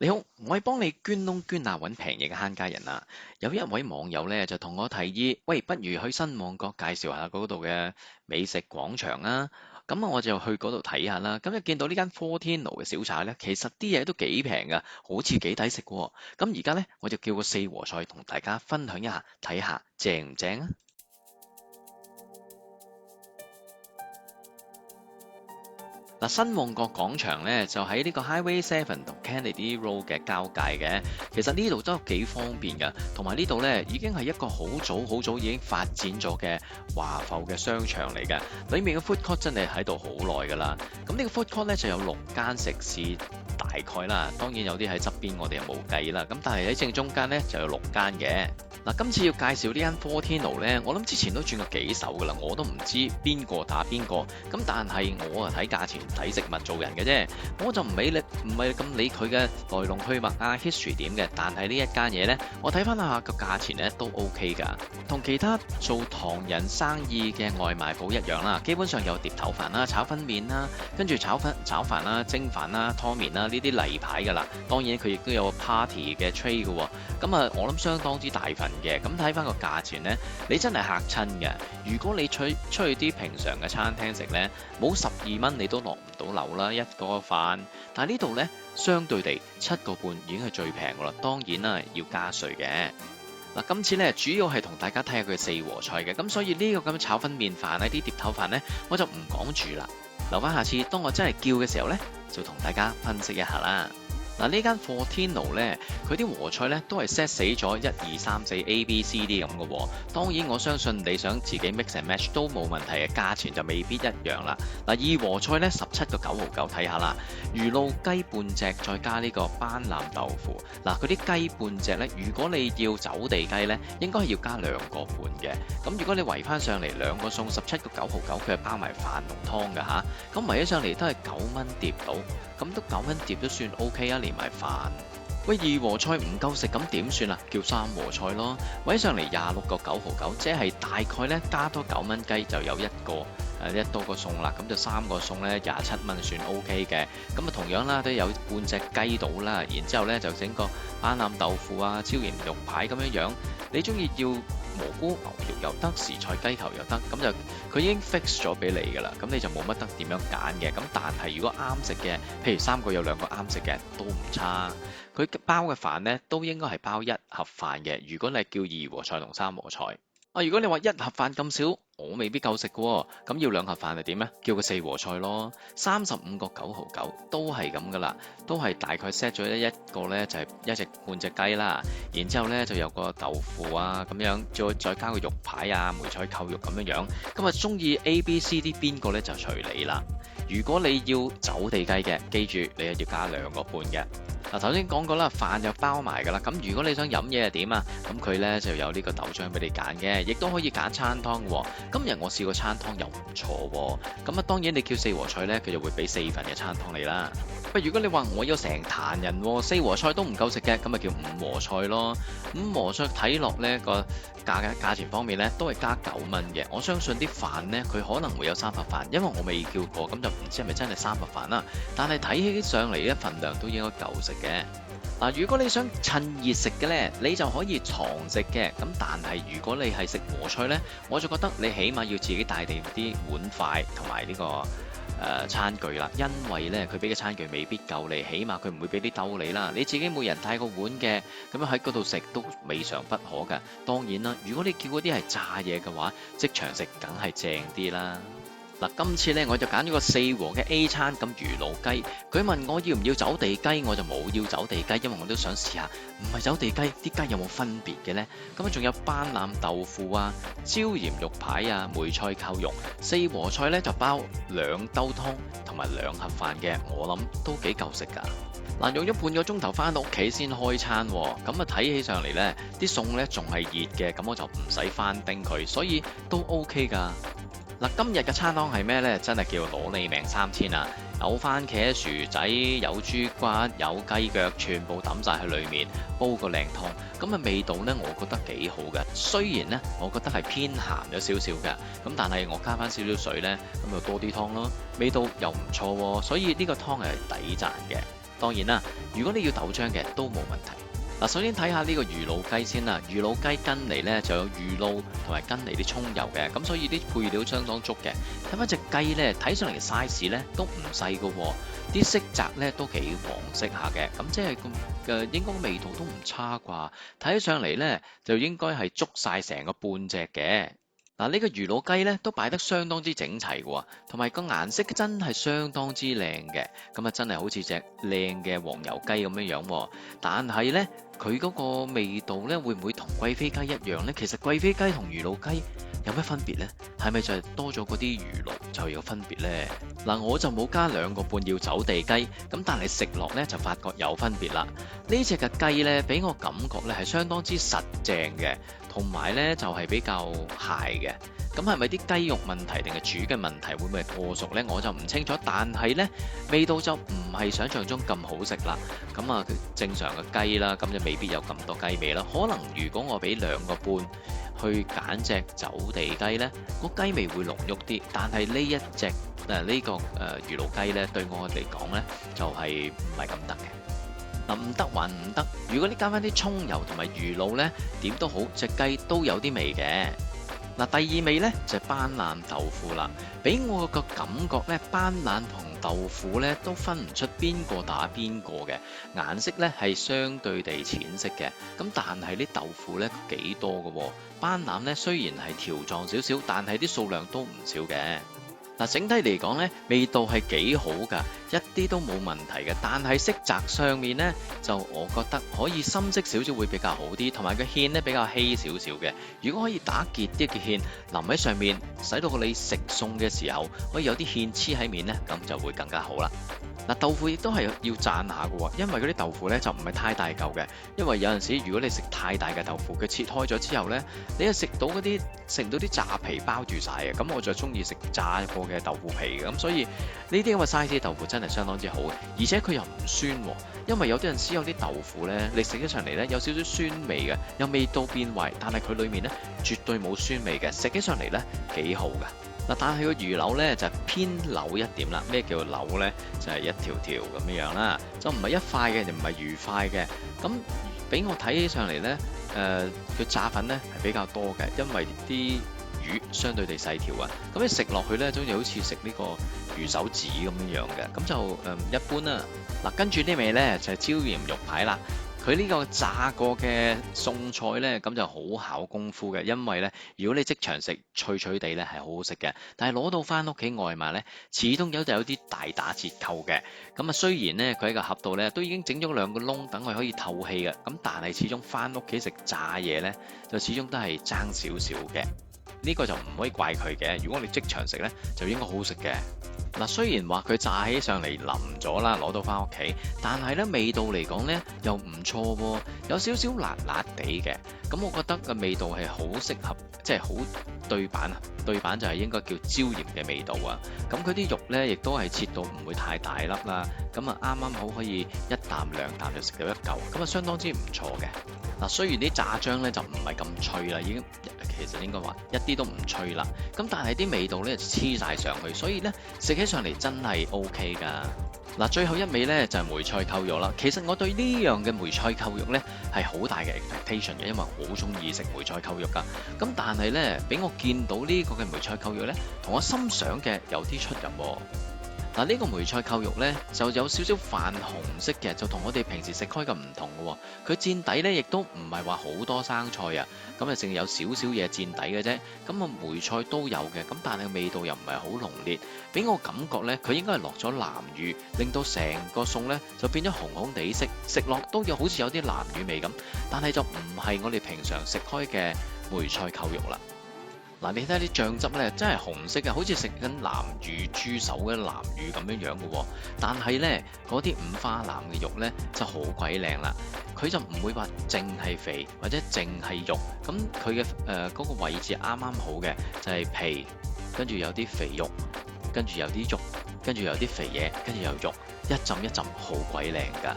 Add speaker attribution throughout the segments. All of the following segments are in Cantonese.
Speaker 1: 你好，我係幫你捐窿捐罅揾平嘢嘅慳家人啊！有一位網友咧就同我提議，喂，不如去新旺角介紹下嗰度嘅美食廣場啊！咁啊，我就去嗰度睇下啦。咁就見到呢間 Fortino 嘅小炒咧，其實啲嘢都幾平噶，好似幾抵食喎。咁而家咧，我就叫個四和菜同大家分享一下，睇下正唔正啊！嗱，新旺角廣場咧就喺呢個 Highway 7同 Kennedy Road 嘅交界嘅，其實呢度都幾方便㗎，同埋呢度咧已經係一個好早已經發展咗嘅華埠嘅商場嚟嘅，裡面嘅 food court 真係喺度好耐㗎啦。咁呢個 food court 咧就有6間食肆，大概啦，當然有啲喺側邊我哋又冇計啦。咁但係喺正中間咧就有6間嘅。嗱，今次要介紹呢間 Fortino 咧，我諗之前都轉過幾手㗎啦，我都唔知邊個打邊個。咁但係我啊睇價錢睇食物做人嘅啫，我就唔係咁理佢嘅來龍去脈啊 history 點嘅。但係呢一間嘢咧，我睇翻下個價錢咧都 OK 㗎，同其他做唐人生意嘅外賣鋪一樣啦。基本上有碟頭飯啦、炒粉麵啦，跟住炒飯啦、蒸飯啦、湯麵啦呢啲例牌㗎啦。當然佢亦都有個 party 嘅 tray 㗎喎。咁啊，我諗相當之大份嘅。咁睇翻個價錢呢，你真係嚇親嘅。如果你出去啲平常嘅餐廳食呢，冇12蚊你都落唔到樓啦一個飯。但係呢度呢，相對地7個半已經係最平㗎啦。當然啦，要加稅嘅。嗱，今次呢，主要係同大家睇下佢四和菜嘅。咁所以呢個咁炒粉麵飯呢啲碟頭飯呢，我就唔講住啦。留翻下次當我真係叫嘅時候呢，就同大家分析一下啦。嗱，呢間 Fortino 咧，佢啲和菜咧都係 set 死咗1、2、3、4 A、B、C、D 咁嘅喎。當然我相信你想自己 mix and match 都冇問題嘅，價錢就未必一樣啦。嗱，二和菜咧17個9毫9，睇下啦。魚露雞半隻，再加呢個班腩豆腐。嗱，嗰啲雞半隻咧，如果你要走地雞咧，應該係要加2個半嘅。咁如果你圍翻上嚟2個餸17個9毫9，佢係包埋飯同湯嘅嚇。咁圍起上嚟都係9蚊碟到，咁都9蚊碟都算 OK 啊，連埋飯。喂，二和菜唔夠食咁點算啊？叫三和菜咯，圍上嚟26個9毫9，即係大概咧加多9蚊雞就有一多個餸啦，咁就3個餸咧27蚊算 OK 嘅。咁啊同樣啦，都有半隻雞到啦，然之後咧就整個班腩豆腐啊、椒鹽肉排咁樣樣。你中意要蘑菇牛肉又得，時菜雞頭又得，咁就佢已經 fix 咗俾你㗎啦。咁你就冇乜得點樣揀嘅。咁但係如果啱食嘅，譬如3個有2個啱食嘅，都唔差。佢包嘅飯呢，都應該係包1盒飯嘅。如果你係叫二和菜同三和菜，如果你話1盒飯咁少，我未必夠食嘅喎。咁要2盒飯係點呢？叫個四和菜咯，35個9毫9都係咁噶啦，都係大概 set 咗一個呢，就係1隻半隻雞啦，然之後呢，就有個豆腐啊咁樣，再加個肉排啊、梅菜扣肉咁樣樣。咁啊中意 A、B、C、D 邊個呢？就隨你啦。如果你要走地雞嘅，記住你係要加2個半嘅。嗱，頭先講過啦，飯就包埋㗎啦。咁如果你想飲嘢係點啊？咁佢呢就有呢個豆漿俾你揀嘅，亦都可以揀餐湯喎。今日我試過餐湯又唔錯喎。咁啊，當然你叫四和菜呢，佢就會俾4份嘅餐湯你啦。喂，如果你話我有成壇人喎，四和菜都唔夠食嘅，咁咪叫五和菜咯。五和菜睇落呢個價錢方面呢，都係加9蚊嘅。我相信啲飯呢，佢可能會有3盒飯，因為我未叫過，咁就唔知係咪真係3盒飯啦。但係睇起上嚟呢，份量都應該夠食嘅。嗱，如果你想趁熱食嘅呢，你就可以藏食嘅。咁但係如果你係食和菜呢，我就覺得你起碼要自己帶定啲碗筷同埋呢個餐具啦，因為呢，佢俾嘅餐具未必夠你，起碼佢唔會俾啲兜你啦。你自己每人帶個碗嘅，咁樣喺嗰度食都未嘗不可㗎。當然啦，如果你叫嗰啲係炸嘢嘅話，即場食梗係正啲啦。嗱，今次呢，我就揀咗個四和嘅 A 餐，咁魚露雞。佢問我要唔要走地雞，我就冇要走地雞，因為我都想試下，唔係走地雞，啲雞有冇分別嘅呢？咁啊，仲有班腩豆腐啊、椒鹽肉排啊、梅菜扣肉。四和菜呢就包2兜湯同埋2盒飯嘅，我諗都幾夠食㗎。嗱，用咗半個鐘頭翻到屋企先開餐喎，咁啊睇起上嚟呢啲餸呢仲係熱嘅，咁我就唔使翻叮佢，所以都 OK 㗎。嗱，今日嘅餐湯係咩呢？真係叫攞你命3000啊！有番茄、薯仔、有豬骨、有雞腳，全部抌晒喺裏面，煲個靚湯。咁啊味道呢，我覺得幾好嘅。雖然呢，我覺得係偏鹹咗少少嘅，咁但係我加翻少少水呢，咁就多啲湯咯，味道又唔錯喎。所以呢個湯係抵讚嘅。當然啦，如果你要豆漿嘅都冇問題。嗱，首先睇下呢個魚露雞先啦。魚露雞跟嚟呢就有魚露同埋跟嚟啲葱油嘅，咁所以啲配料相當足嘅。睇翻隻雞呢，睇上嚟 size 呢都唔細噶，啲色澤呢都幾黃色下嘅，咁即係應該味道都唔差啩。睇起上嚟呢，就應該係足晒成個半隻嘅。嗱，呢個魚露雞咧都擺得相當之整齊嘅喎，同埋個顏色真係相當之靚嘅，咁啊真係好似隻靚嘅黃油雞咁樣樣。但係咧，佢嗰個味道咧會唔會同貴妃雞一樣咧？其實貴妃雞同魚露雞有咩分別咧？係咪就係多咗嗰啲魚露就有分別咧？嗱，我就冇加2個半要走地雞，咁但係食落咧就發覺有分別啦。呢隻嘅雞咧俾我感覺咧係相當之實淨嘅。同埋咧就係比較蟹嘅，咁係咪啲雞肉問題定係煮嘅問題，會唔會係過熟呢？我就唔清楚，但係呢味道就唔係想象中咁好食啦。咁啊，正常嘅雞啦，咁就未必有咁多雞味啦。可能如果我俾2個半去揀隻走地雞呢，個雞味會濃郁啲。但係呢一隻呢個魚露雞呢，對我嚟講呢，就係唔係咁得嘅。嗱，唔得還唔得，如果你加翻啲葱油同埋魚露呢，點都好，隻雞都有啲味嘅。嗱，第二味呢，就係斑腩豆腐啦，俾我個感覺呢，斑腩同豆腐呢都分唔出邊個打邊個嘅，顏色呢係相對地淺色嘅，咁但係啲豆腐呢幾多嘅喎，斑腩呢雖然係條狀少少，但係啲數量都唔少嘅。嗱，整體嚟講咧，味道係幾好㗎，一啲都冇問題嘅。但係色澤上面咧，就我覺得可以深色少少會比較好啲，同埋個芡咧比較稀少少嘅。如果可以打結啲嘅芡淋喺上面，使到你食餸嘅時候可以有啲芡黐喺面咧，咁就會更加好啦。嗱，豆腐亦都係要讚下嘅喎，因為嗰啲豆腐咧就唔係太大嚿嘅。因為有陣時如果你食太大嘅豆腐，佢切開咗之後咧，你係食唔到啲炸皮包住晒嘅。咁我就中意食炸過嘅豆腐皮嘅，咁所以呢啲咁嘅 size 豆腐真係相當之好嘅，而且佢又唔酸喎。因為有啲陣時有啲豆腐咧，你食起上嚟咧有少少酸味嘅，又味道變壞，但係佢裡面咧絕對冇酸味嘅，食起上嚟咧幾好㗎。嗱，但係個魚柳咧就偏柳一點啦。咩叫柳咧？就係一條條咁樣樣啦，就唔係一塊嘅，就唔係魚塊嘅。咁俾我睇起上嚟咧，佢炸粉咧係比較多嘅，因為啲魚相對地細條啊。咁你食落去咧，好似食呢個魚手指咁樣樣嘅，咁就一般啦。嗱，跟住呢味咧就係椒鹽肉排啦。佢呢個炸過嘅餸菜呢，咁就好考功夫嘅，因為呢，如果你即場食，脆脆地呢係好好食嘅。但係攞到翻屋企外賣呢，始終有啲大打折扣嘅。咁啊，雖然呢，佢喺個盒度呢都已經整咗2個窿，等佢可以透氣嘅。咁但係始終翻屋企食炸嘢呢，就始終都係爭少少嘅。呢個就唔可以怪佢嘅。如果你即場食呢，就應該好好食嘅。嗱，雖然話佢炸起上嚟腍咗啦，攞到翻屋企，但係咧味道嚟講咧又唔錯喎，有少少辣辣地嘅。咁我覺得個味道係好適合，即係好對版啊！對版就係應該叫椒鹽嘅味道啊。咁佢啲肉咧亦都係切到唔會太大粒啦，咁啊啱啱好可以一啖2啖就食到一嚿，咁啊相當之唔錯嘅。嗱，雖然啲炸漿咧就唔係咁脆啦，已經其實應該話一啲都唔脆啦。咁但係啲味道咧就黐晒上去，所以咧食起上嚟真係 OK 㗎。嗱，最後一味咧就係梅菜扣肉啦。其實我對呢樣嘅梅菜扣肉咧係好大嘅 expectation 嘅，因為好中意食梅菜扣肉㗎。咁但係咧俾我見到呢個嘅梅菜扣肉咧，同我心想嘅有啲出入喎。嗱，呢個梅菜扣肉呢，就有少少泛紅色嘅，就同我哋平時食開嘅唔同嘅喎。佢墊底呢，亦都唔係話好多生菜啊，咁啊淨係有少少嘢墊底嘅啫。咁啊梅菜都有嘅，咁但係味道又唔係好濃烈，俾我感覺呢，佢應該係落咗南乳，令到成個餸呢就變咗紅紅地色，食落都好似有啲南乳味咁，但係就唔係我哋平常食開嘅梅菜扣肉啦。嗱，你睇下啲醬汁咧，真係紅色嘅，好似食緊南乳豬手嘅南乳咁樣樣嘅喎。但係咧，嗰啲五花腩嘅肉咧就好鬼靚啦。佢就唔會話淨係肥或者淨係肉，咁佢嘅嗰個位置啱啱好嘅，就係皮，跟住有啲肥肉，跟住有啲肉，跟住有啲肥嘢，跟住有肉，一浸一浸，好鬼靚㗎。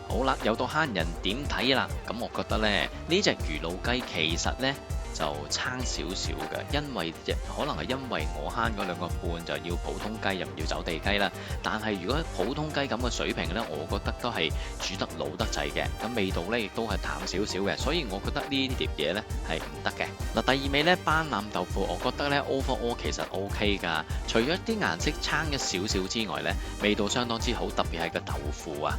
Speaker 1: 好啦，又到慳人點睇啦。咁我覺得咧，呢隻魚露雞其實咧就差少少嘅，因為可能係因為我慳嗰2個半就要普通雞又唔要走地雞啦。但係如果普通雞咁嘅水平呢，我覺得都係煮得老得滯嘅，咁味道呢亦都係淡少少嘅，所以我覺得呢碟嘢呢係唔得嘅。嗱，第二味呢，班腩豆腐，我覺得呢 overall 其實 OK 㗎，除咗啲顏色差一少少之外呢，味道相當之好，特別係個豆腐啊，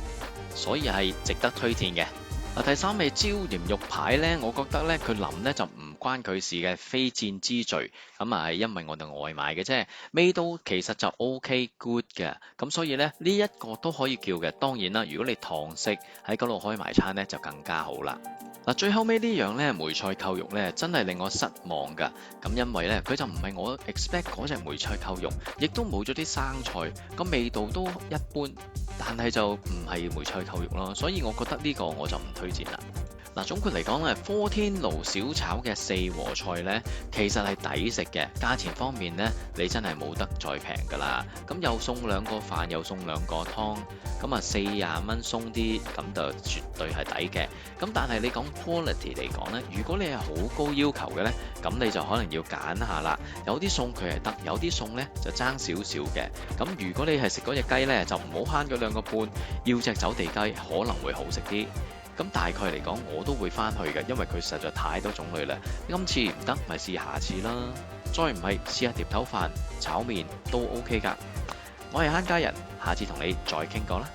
Speaker 1: 所以係值得推薦嘅。嗱，第三味椒鹽肉排呢，我覺得呢，佢腍呢就唔關佢事嘅，非戰之罪。咁啊係因為我哋外賣嘅啫，味道其實就 OK good 嘅。咁所以呢，呢一個都可以叫嘅。當然啦，如果你堂食喺嗰度開埋餐呢，就更加好啦。嗱，最後尾呢樣呢，梅菜扣肉呢，真係令我失望㗎。咁因為呢，佢就唔係我 expect 嗰隻梅菜扣肉，亦都冇咗啲生菜，個味道都一般，但係就唔係梅菜扣肉咯。所以我覺得呢個我就唔推薦啦。嗱，總括嚟講咧，科天奴小炒嘅4和菜呢，其實係抵食嘅，價錢方面呢，你真係冇得再平㗎啦。咁又送2個飯，又送2個湯，咁啊40蚊鬆啲，咁就絕對係抵嘅。咁但係你講 quality 嚟講呢，如果你係好高要求嘅呢，咁你就可能要揀下啦。有啲餸佢係得，有啲餸呢就爭少少嘅。咁如果你係食嗰隻雞呢，就唔好慳咗2個半，要隻走地雞可能會好食啲。咁大概嚟講，我都會翻去嘅，因為佢實在太多種類啦。今次唔得，咪試下次啦。再唔係試下碟頭飯、炒麵都 OK 㗎。我係慳家人，下次同你再傾過啦。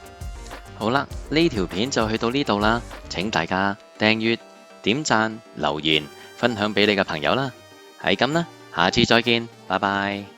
Speaker 1: 好啦，呢條片就去到呢度啦。請大家訂閱、點讚、留言、分享俾你嘅朋友啦。係咁啦，下次再見，拜拜。